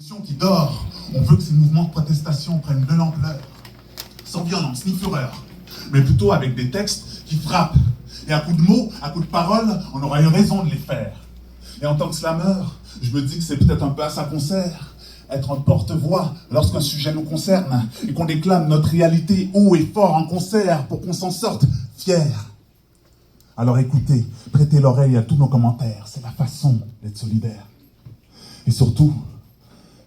Qui dort, on veut que ces mouvements de protestation prennent de l'ampleur, sans violence ni fureur, mais plutôt avec des textes qui frappent. Et à coups de mots, à coups de paroles, on aura eu raison de les faire. Et en tant que slameur, je me dis que c'est peut-être un peu à ça qu'on sert, être un porte-voix lorsqu'un sujet nous concerne et qu'on déclame notre réalité haut et fort en concert pour qu'on s'en sorte fiers. Alors écoutez, prêtez l'oreille à tous nos commentaires, c'est la façon d'être solidaire. Et surtout,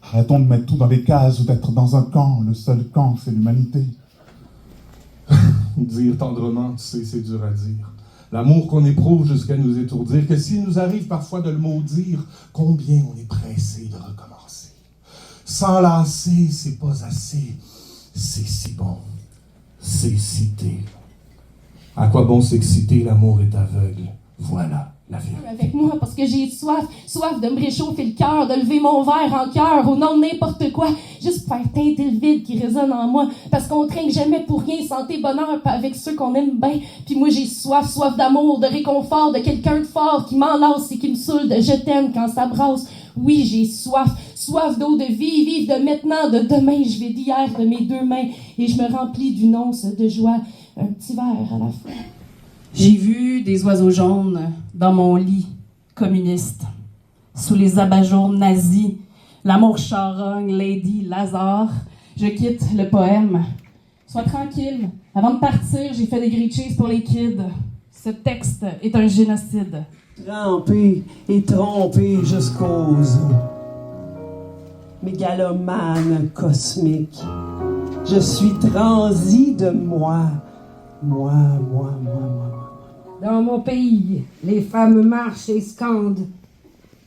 arrêtons de mettre tout dans des cases ou d'être dans un camp. Le seul camp, c'est l'humanité. Dire tendrement, tu sais, c'est dur à dire. L'amour qu'on éprouve jusqu'à nous étourdir, que s'il nous arrive parfois de le maudire, combien on est pressé de recommencer. S'enlacer, c'est pas assez. C'est si bon. C'est cité. À quoi bon s'exciter, l'amour est aveugle. Voilà. Avec moi parce que j'ai soif de me réchauffer le cœur, de lever mon verre en cœur au nom de n'importe quoi, juste pour faire teinter le vide qui résonne en moi, parce qu'on trinque jamais pour rien, santé, bonheur, avec ceux qu'on aime bien. Puis moi j'ai soif d'amour, de réconfort, de quelqu'un de fort qui m'enlace et qui me saoule de je t'aime quand ça brasse. Oui, j'ai soif d'eau de vie, vivre de maintenant, de demain, je vais d'hier de mes deux mains et je me remplis d'une once de joie, un petit verre à la fois. J'ai vu des oiseaux jaunes dans mon lit communiste, sous les abat-jours nazis, l'amour charogne, Lady Lazare. Je quitte le poème. Sois tranquille. Avant de partir, j'ai fait des grilled cheese pour les kids. Ce texte est un génocide. Trempé et trompé jusqu'aux os. Mégalomane cosmique. Je suis transi de moi. Moi. Dans mon pays, les femmes marchent et scandent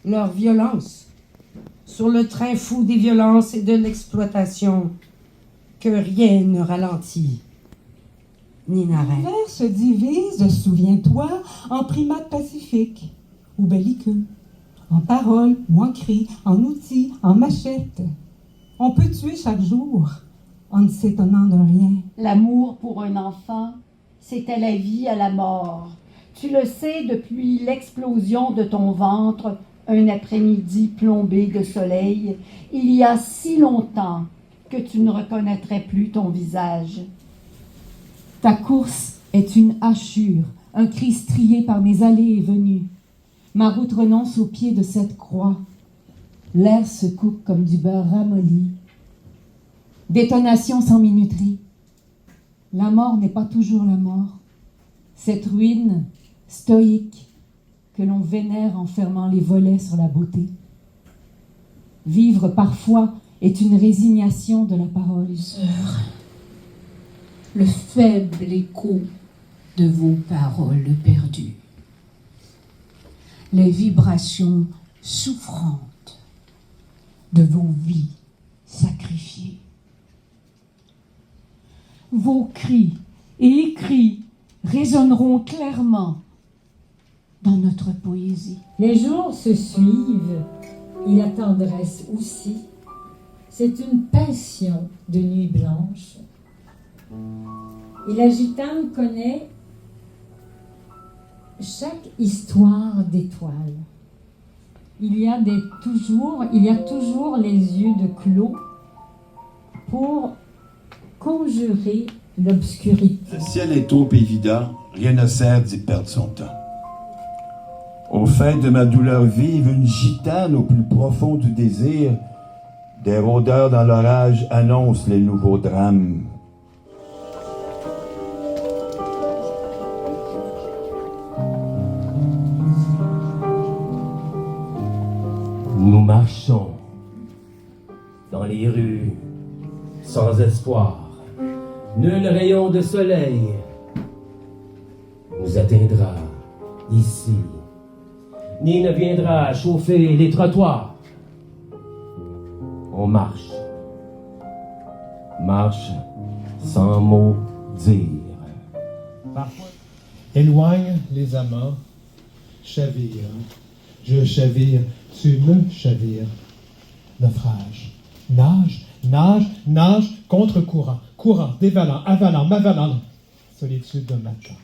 leur violence sur le train fou des violences et de l'exploitation que rien ne ralentit ni n'arrête. L'univers se divise, souviens-toi, en primates pacifiques ou belliqueux, en paroles ou en cris, en outils, en machettes. On peut tuer chaque jour en ne s'étonnant de rien. L'amour pour un enfant, c'est à la vie, à la mort. Tu le sais depuis l'explosion de ton ventre, un après-midi plombé de soleil, il y a si longtemps que tu ne reconnaîtrais plus ton visage. Ta course est une hachure, un cri strié par mes allées et venues. Ma route renonce au pied de cette croix. L'air se coupe comme du beurre ramolli. Détonation sans minuterie. La mort n'est pas toujours la mort. Cette ruine stoïque que l'on vénère en fermant les volets sur la beauté. Vivre parfois est une résignation de la parole. Sœur, le faible écho de vos paroles perdues, les vibrations souffrantes de vos vies sacrifiées. Vos cris et écrits résonneront clairement dans notre poésie. Les jours se suivent et la tendresse aussi. C'est une passion de nuit blanche. Et la gitane connaît chaque histoire d'étoiles. Il y a toujours les yeux de clos pour conjurer l'obscurité. Le ciel est trop évident, rien ne sert d'y perdre son temps. Au fin de ma douleur vive, une gitane au plus profond du désir, des rôdeurs dans l'orage annoncent les nouveaux drames. Nous marchons dans les rues sans espoir. Nul rayon de soleil nous atteindra ici, ni ne viendra chauffer les trottoirs. On marche sans mot dire. Parfois, éloigne les amas, chavire. Je chavire, tu me chavires. Naufrage, nage, contre-courant, courant, dévalant, avalant, m'avalant. Solitude de matin.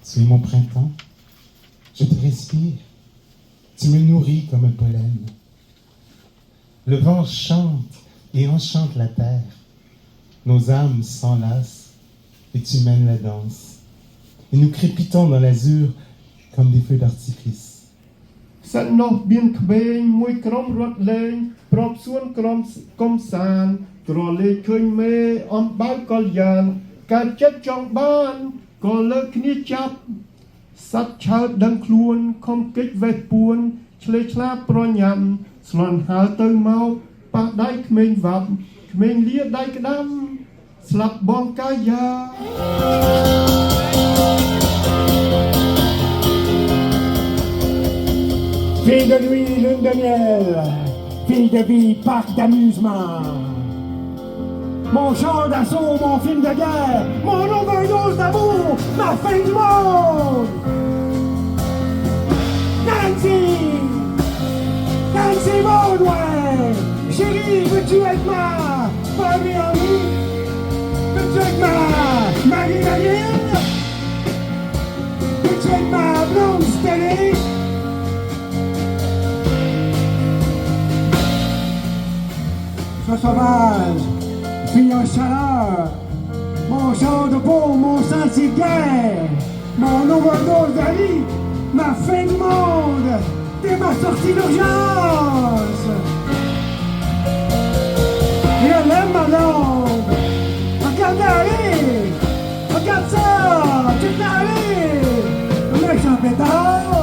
Tu es mon printemps, je te respire. Tu me nourris comme un pollen. Le vent chante et enchante la terre. Nos âmes s'enlacent et tu mènes la danse. Et nous crépitons dans l'azur comme des feux d'artifice. សិននោះមានក្មេងមួយក្រុមរត់លេងប្រពសួនក្រុមកំសាន្តក្រលេឃើញមេអំបៅកលយ៉ាងកើតចិត្តចង់បានក៏លើកគ្នាចាប់សត្វឆើតដឹងខ្លួនខំកិច្ចវេះពួនឆ្លេឆ្លាប្រញាំស្លន់ហើរទៅមកប៉ះដៃក្មេងវាប់ក្មេងលាដៃក្តាំស្លាប់បងកាយា Fille de nuit, lune de miel, fille de vie, parc d'amusement. Mon char d'assaut, mon film de guerre, mon overdose d'amour, ma fin du monde. Nancy, Nancy Baudouin, chérie, veux-tu être ma Marie-Henri? Veux-tu être ma Marie-Marielle? Veux-tu être ma blonde stélée? Sois sauvage, fille en chaleur, mon champ de peau, mon sentier de guerre, mon overdose de vie, ma fin du monde, t'es ma sortie d'urgence. Je l'aime ma blonde, regarde aller, regarde ça, tu peux aller, le méchant pétard.